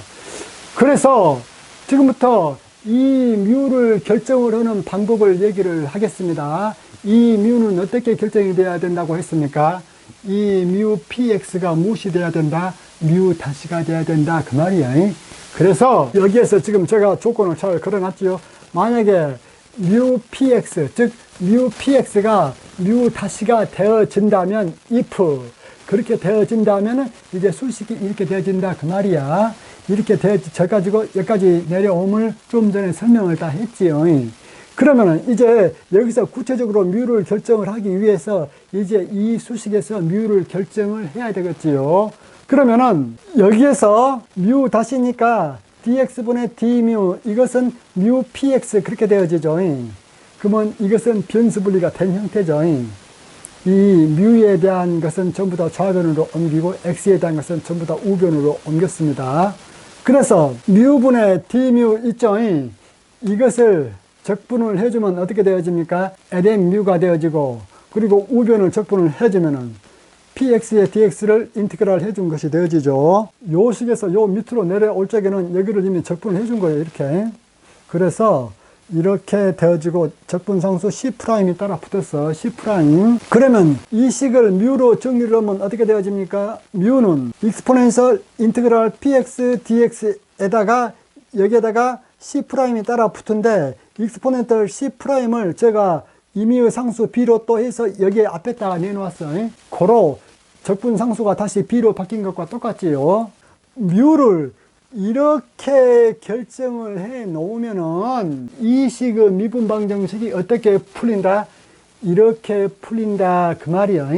Speaker 1: 그래서 지금부터 이 뮤를 결정을 하는 방법을 얘기를 하겠습니다. 이 뮤는 어떻게 결정이 돼야 된다고 했습니까? 이 뮤 px가 무엇이 돼야 된다? 뮤 다시가 돼야 된다 그 말이에요. 그래서 여기에서 지금 제가 조건을 잘 걸어놨지요. 만약에 뮤 px, 즉 뮤 px가 뮤 다시가 되어진다면 if 그렇게 되어진다면 이제 수식이 이렇게 되어진다 그 말이야. 이렇게 되어져가지고 여기까지 내려옴을 좀 전에 설명을 다 했지요. 그러면은 이제 여기서 구체적으로 뮤를 결정을 하기 위해서 이제 이 수식에서 뮤를 결정을 해야 되겠지요. 그러면은 여기에서 뮤 다시니까 dx분의 d뮤 이것은 뮤 px 그렇게 되어지죠. 그러면 이것은 변수 분리가 된 형태죠. 이 뮤에 대한 것은 전부 다 좌변으로 옮기고 x에 대한 것은 전부 다 우변으로 옮겼습니다. 그래서 뮤분의 d뮤 있죠. 이것을 적분을 해주면 어떻게 되어집니까? ln 뮤가 되어지고 그리고 우변을 적분을 해주면은 px의 dx를 인테그랄 해준 것이 되어지죠. 요 식에서 요 밑으로 내려올 적에는 여기를 이미 적분을 해준 거예요. 이렇게. 그래서 이렇게 되어지고 적분상수 C'이 따라 붙었어. C'. 그러면 이 식을 뮤로 정리를 하면 어떻게 되어집니까? 뮤는 익스포넨셜 인테그랄 px dx에다가 여기에다가 C' 따라 붙은데 익스포넨셜 C'을 제가 임의의 상수 b로 또 해서 여기 앞에다가 내놓았어요. 고로 적분상수가 다시 b로 바뀐 것과 똑같지요. 뮤를 이렇게 결정을 해 놓으면은 이 식의 미분방정식이 어떻게 풀린다? 이렇게 풀린다 그 말이야.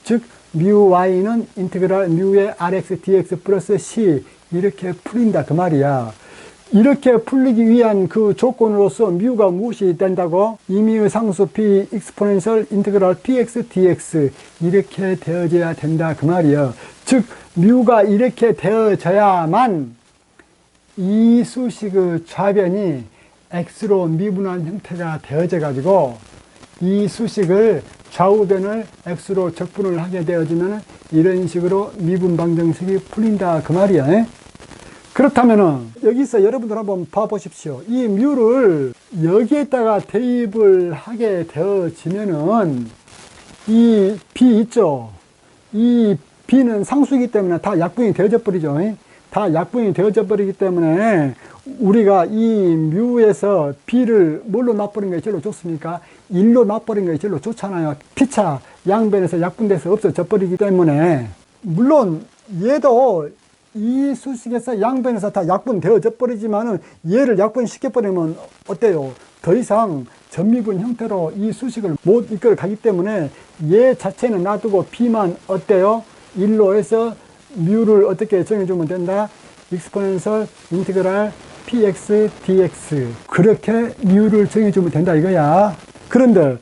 Speaker 1: 즉 뮤 y는 인테그랄 뮤의 rx dx 플러스 c 이렇게 풀린다 그 말이야. 이렇게 풀리기 위한 그 조건으로서 뮤가 무엇이 된다고? 임의의 상수 b 익스포넨셜 인테그랄 px dx 이렇게 되어져야 된다 그 말이야. 즉 뮤가 이렇게 되어져야만 이 수식의 좌변이 x로 미분한 형태가 되어져 가지고 이 수식을 좌우변을 x로 적분을 하게 되어지면 이런 식으로 미분방정식이 풀린다 그 말이야. 그렇다면은 여기서 여러분들 한번 봐보십시오. 이 뮤를 여기에다가 대입을 하게 되어지면은 이 b 있죠. 이 b는 상수이기 때문에 다 약분이 되어져 버리죠. 다 약분이 되어져 버리기 때문에 우리가 이 뮤에서 b를 뭘로 놔버린 게 제일 좋습니까? 1로 놔버린 게 제일 좋잖아요. 피차 양변에서 약분돼서 없어져 버리기 때문에 물론 얘도 이 수식에서 양변에서 다 약분되어져 버리지만은 얘를 약분시켜버리면 어때요? 더 이상 전미분 형태로 이 수식을 못 이끌어 가기 때문에 얘 자체는 놔두고 b만 어때요? 1로 해서 뮤를 어떻게 정해주면 된다? 익스포넨셜 인테그랄 px dx 그렇게 뮤를 정해주면 된다 이거야. 그런데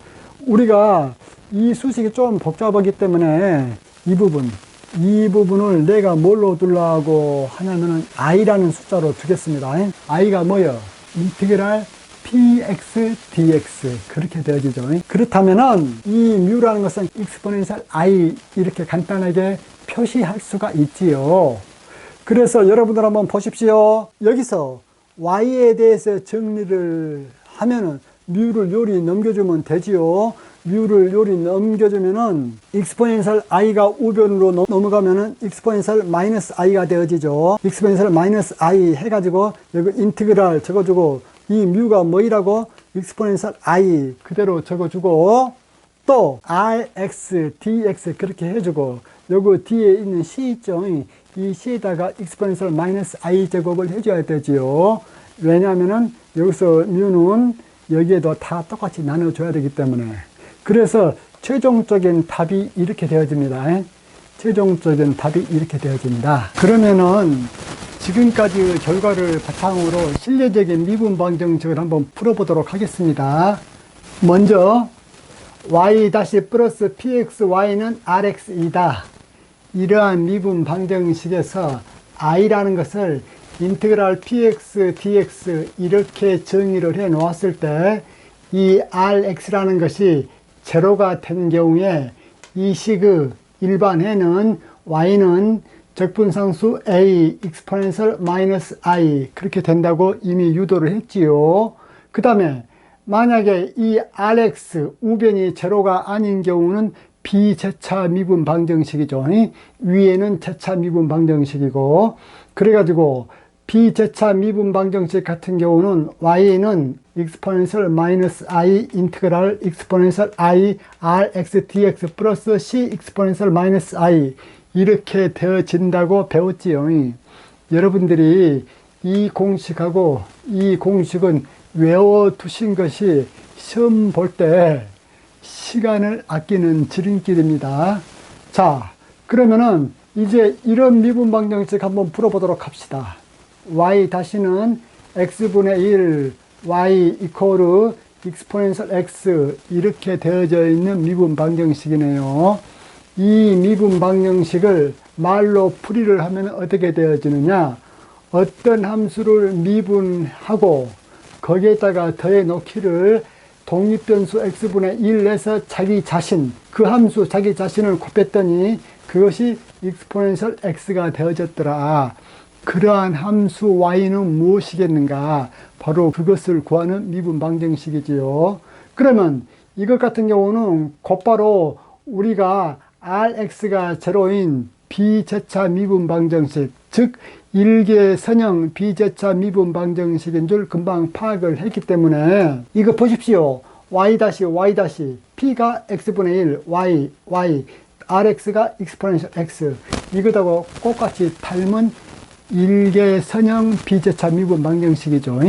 Speaker 1: 우리가 이 수식이 좀 복잡하기 때문에 이 부분을 내가 뭘로 두려고 하냐면은 i라는 숫자로 두겠습니다. i가 뭐요? 인테그랄 px dx 그렇게 되어지죠. 그렇다면은 이 뮤라는 것은 익스포넨셜 i 이렇게 간단하게 표시할 수가 있지요. 그래서 여러분들 한번 보십시오. 여기서 y에 대해서 정리를 하면은 뮤를 요리 넘겨주면 되지요. 뮤를 요리 넘겨주면은 익스포넨셜 i가 우변으로 넘어가면은 익스포넨셜 마이너스 i가 되어지죠. 익스포넨셜 마이너스 i 해가지고 여기 인테그랄 적어주고 이 뮤가 뭐이라고? 익스포넨셜 i 그대로 적어주고 또 rx dx 그렇게 해주고 여기 뒤에 있는 c 있죠. 이 c에다가 익스포넨셜 마이너스 i 제곱을 해줘야 되지요. 왜냐하면은 여기서 뮤는 여기에도 다 똑같이 나눠줘야 되기 때문에. 그래서 최종적인 답이 이렇게 되어집니다. 최종적인 답이 이렇게 되어집니다. 그러면은 지금까지 결과를 바탕으로 실내적인 미분방정식을 한번 풀어보도록 하겠습니다. 먼저 y 다시 플러스 pxy는 rx이다. 이러한 미분 방정식에서 i라는 것을 인테그랄 px dx 이렇게 정의를 해 놓았을 때 이 rx라는 것이 제로가 된 경우에 이 식의 일반해는 y는 적분상수 a exponential minus i 그렇게 된다고 이미 유도를 했지요. 그 다음에 만약에 이 rx 우변이 제로가 아닌 경우는 비제차 미분 방정식이죠. 위에는 제차 미분 방정식이고, 그래가지고 비제차 미분 방정식 같은 경우는 y는 exponential minus i 인테그랄 exponential i rx dx 플러스 c exponential minus i 이렇게 되어진다고 배웠지요. 여러분들이 이 공식하고 이 공식은 외워두신 것이 시험 볼 때 시간을 아끼는 지름길입니다. 자, 그러면은 이제 이런 미분 방정식 한번 풀어보도록 합시다. y 다시는 x분의 1 y 이퀄 exponential x 이렇게 되어져 있는 미분 방정식이네요. 이 미분 방정식을 말로 풀이를 하면 어떻게 되어지느냐, 어떤 함수를 미분하고 거기에다가 더해 놓기를 독립변수 x분의 1에서 자기 자신, 그 함수 자기 자신을 곱했더니 그것이 exponential x가 되어졌더라. 그러한 함수 y는 무엇이겠는가? 바로 그것을 구하는 미분 방정식이지요. 그러면 이것 같은 경우는 곧바로 우리가 rx가 제로인 비제차 미분 방정식, 즉 일개선형 비제차 미분 방정식인 줄 금방 파악을 했기 때문에 이거 보십시오. y p가 x분의 1 y rx가 exponential x 이것하고 똑같이 닮은 일개선형 비제차 미분 방정식이죠.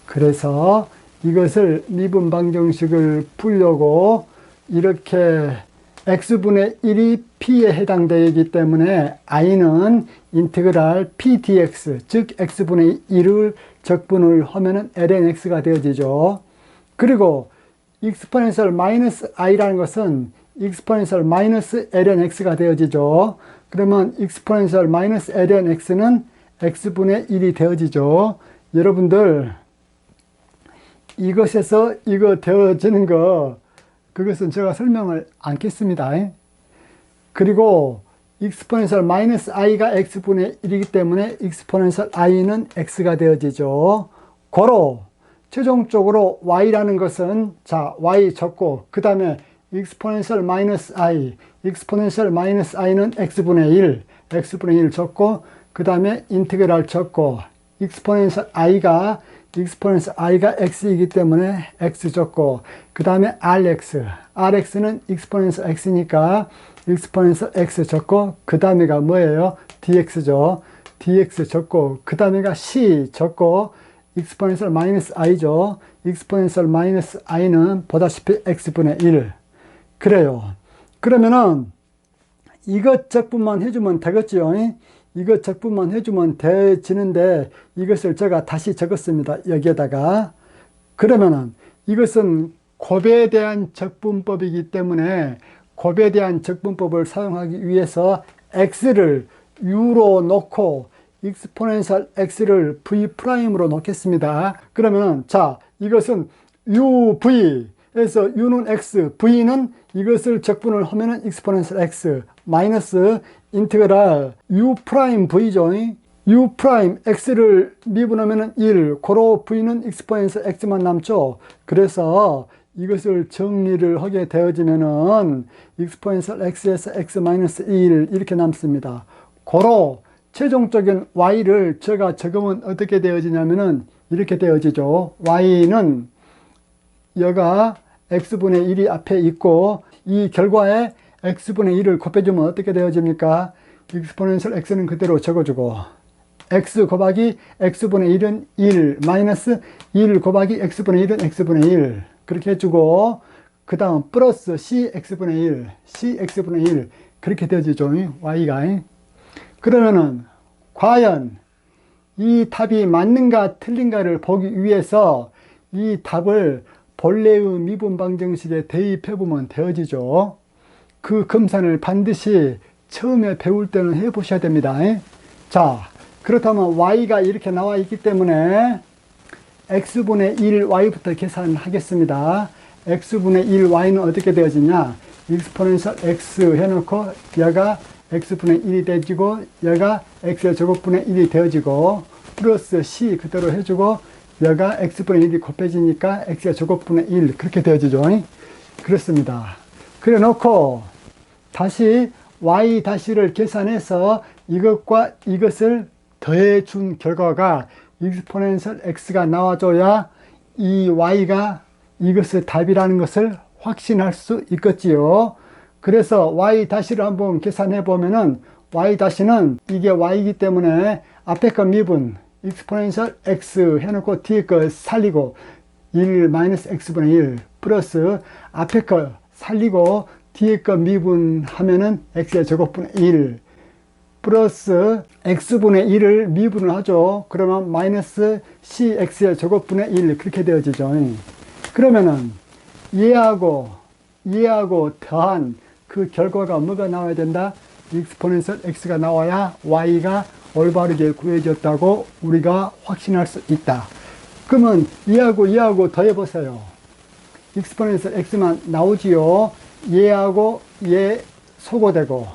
Speaker 1: 그래서 이것을 미분 방정식을 풀려고 이렇게 x분의 1이 p에 해당되기 때문에 i는 인테그랄 p dx, 즉 x분의 1을 적분을 하면은 ln x가 되어지죠. 그리고 exponential minus i라는 것은 exponential minus ln x가 되어지죠. 그러면 exponential minus ln x는 x분의 1이 되어지죠. 여러분들 이것에서 이거 되어지는 거 그것은 제가 설명을 않겠습니다. 그리고 exponential minus i가 x분의 1이기 때문에 exponential i는 x가 되어지죠. 고로 최종적으로 y라는 것은 자 y 적고 그 다음에 exponential minus i는 x분의 1 적고 그 다음에 인테그랄 적고 exponential i가 x이기 때문에 x 적고 그 다음에 rx는 exponential x니까 exponential x 적고 그 다음에가 뭐예요? dx죠. dx 적고 그 다음에가 c 적고 exponential minus i죠. exponential minus i는 보다시피 x분의 1 그래요. 그러면은 이것 적분만 해주면 되겠죠. 이것 적분만 해주면 되지는데 이것을 제가 다시 적었습니다. 여기에다가. 그러면은 이것은 곱에 대한 적분법이기 때문에 곱에 대한 적분법을 사용하기 위해서 x를 u로 놓고 exponential x를 v'으로 놓겠습니다. 그러면은 자 이것은 uv 그래서 u는 x, v는 이것을 적분을 하면은 exponential x 마이너스 인테그랄 u'v죠. u'x를 미분하면은 1, 고로 v는 exponential x만 남죠. 그래서 이것을 정리를 하게 되어지면은 exponential x에서 x 마이너스 1 이렇게 남습니다. 고로 최종적인 y를 제가 적으면 어떻게 되어지냐면은 이렇게 되어지죠. y는 여가 x분의 1이 앞에 있고 이 결과에 x분의 1을 곱해주면 어떻게 되어집니까? exponential x는 그대로 적어주고 x 곱하기 x분의 1은 1 마이너스 1 곱하기 x분의 1은 x분의 1 그렇게 해주고 그 다음 플러스 cx분의 1 그렇게 되어지죠. y가. 그러면은 과연 이 답이 맞는가 틀린가를 보기 위해서 이 답을 본래의 미분 방정식에 대입해보면 되어지죠. 그 검산을 반드시 처음에 배울 때는 해보셔야 됩니다. 자, 그렇다면 y가 이렇게 나와 있기 때문에 x분의 1y부터 계산하겠습니다. x분의 1y는 어떻게 되어지냐? exponential x 해놓고 얘가 x분의 1이 되어지고 얘가 x의 제곱분의 1이 되어지고 플러스 c 그대로 해주고 얘가 x분의 1이 곱해지니까 x의 제곱분의 1 그렇게 되어지죠. 그렇습니다. 그래 놓고 다시 y-를 계산해서 이것과 이것을 더해 준 결과가 exponential x가 나와줘야 이 y가 이것의 답이라는 것을 확신할 수 있겠지요. 그래서 y-를 한번 계산해 보면은 y-는 이게 y이기 때문에 앞에 거 미분 exponential x 해놓고 뒤에 거 살리고 1 마이너스 x분의 1 플러스 앞에 거 살리고 뒤에 거 미분하면은 x의 제곱분의 1 플러스 x분의 1을 미분을 하죠. 그러면 마이너스 cx의 제곱분의 1 그렇게 되어지죠. 그러면은 얘하고 더한 그 결과가 뭐가 나와야 된다? exponential x가 나와야 y가 올바르게 구해졌다고 우리가 확신할 수 있다. 그러면 얘하고 더해보세요. exponential x만 나오지요. 얘하고 얘 소거되고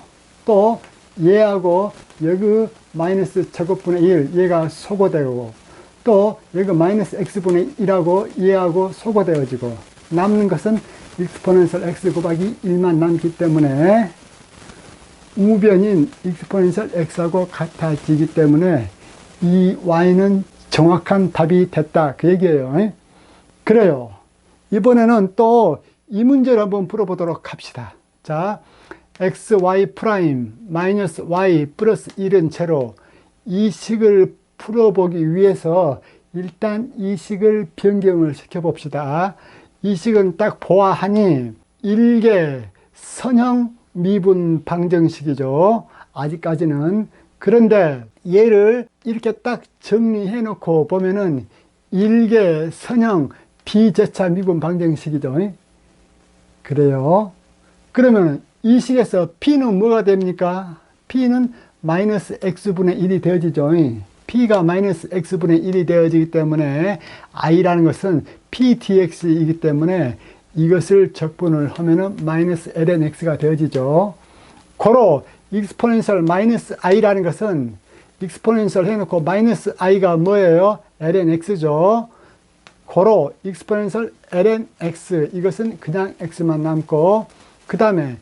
Speaker 1: 또 얘하고 여기 마이너스 제곱분의 1 얘가 소거되고 또 여기 마이너스 x분의 1하고 얘하고 소거되어지고 남는 것은 exponential x 곱하기 1만 남기 때문에 우변인 exponential x하고 같아지기 때문에 이 y는 정확한 답이 됐다 그 얘기예요. 그래요. 이번에는 또 이 문제를 한번 풀어보도록 합시다. 자, xy 프라임 마이너스 y 플러스 1은 제로 이 식을 풀어보기 위해서 일단 이 식을 변경을 시켜봅시다. 이 식은 딱 보아하니 일개 선형 미분 방정식이죠. 아직까지는. 그런데 얘를 이렇게 딱 정리해 놓고 보면은 일개 선형 비제차 미분 방정식이죠. 그래요. 그러면 이 식에서 p는 뭐가 됩니까? p는 마이너스 x분의 1이 되어지죠. p가 마이너스 x분의 1이 되어지기 때문에 i라는 것은 p dx이기 때문에 이것을 적분을 하면은 마이너스 ln x가 되어지죠. 고로 exponential 마이너스 i라는 것은 exponential 해놓고 마이너스 i가 뭐예요? ln x죠. 고로 exponential ln x 이것은 그냥 x만 남고 그 다음에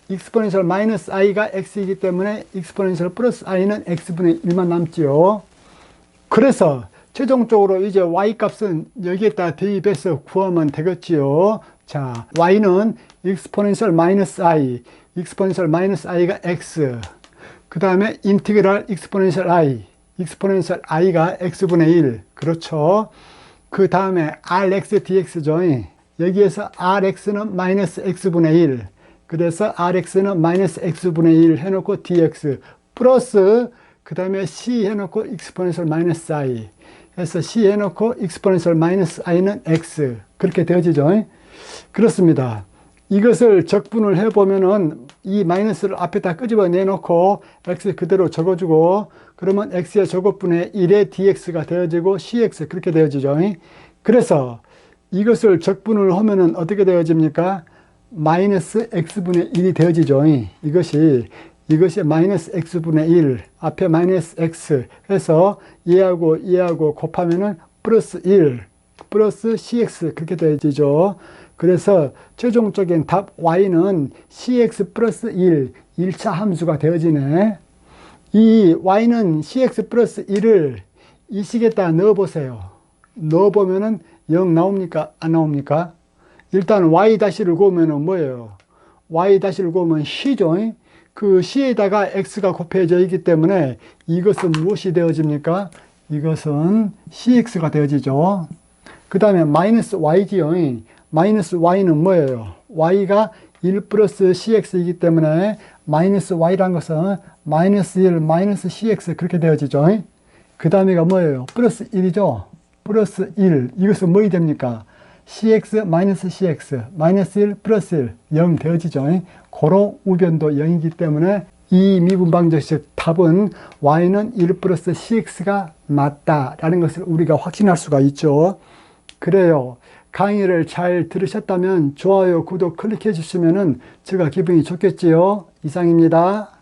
Speaker 1: exponential 마이너스 i가 x이기 때문에 exponential 플러스 i는 x분의 1만 남지요. 그래서 최종적으로 이제 y 값은 여기에다 대입해서 구하면 되겠지요. 자, y는 exponential 마이너스 i, exponential 마이너스 i가 x, 그 다음에 인티그랄 exponential i, exponential i가 x분의 1, 그렇죠. 그 다음에 rx dx죠. 여기에서 rx는 마이너스 x분의 1, 그래서 rx는 마이너스 x분의 1 해놓고 dx 플러스 그 다음에 c 해놓고 exponential 마이너스 i 해서 c 해놓고 exponential 마이너스 i는 x 그렇게 되어지죠. 그렇습니다. 이것을 적분을 해보면은 이 마이너스를 앞에다 끄집어 내놓고 x 그대로 적어주고 그러면 x의 제곱분의 1의 dx가 되어지고 cx 그렇게 되어지죠. 그래서 이것을 적분을 하면은 어떻게 되어집니까? 마이너스 x분의 1이 되어지죠. 이것이 마이너스 x분의 1 앞에 마이너스 x 해서 얘하고 곱하면은 플러스 1 플러스 cx 그렇게 되어지죠. 그래서 최종적인 답 y는 cx 플러스 1 1차 함수가 되어지네. 이 y는 cx 플러스 1을 이 식에다 넣어보세요. 넣어보면은 0 나옵니까? 안 나옵니까? 일단 y-를 구하면은 뭐예요? y-를 구하면 c죠. 그 c에다가 x가 곱해져 있기 때문에 이것은 무엇이 되어집니까? 이것은 cx가 되어지죠. 그 다음에 마이너스 y지요. 마이너스 y는 뭐예요? y가 1 플러스 cx이기 때문에 마이너스 y란 것은 마이너스 1 마이너스 cx 그렇게 되어지죠. 그 다음에가 뭐예요? 플러스 1이죠. 플러스 1 이것은 뭐이 됩니까? cx 마이너스 cx 마이너스 1 플러스 1 0 되어지죠. 고로 우변도 0이기 때문에 이 미분방정식 답은 y는 1 플러스 cx가 맞다라는 것을 우리가 확신할 수가 있죠. 그래요. 강의를 잘 들으셨다면 좋아요, 구독 클릭해 주시면 제가 기분이 좋겠지요. 이상입니다.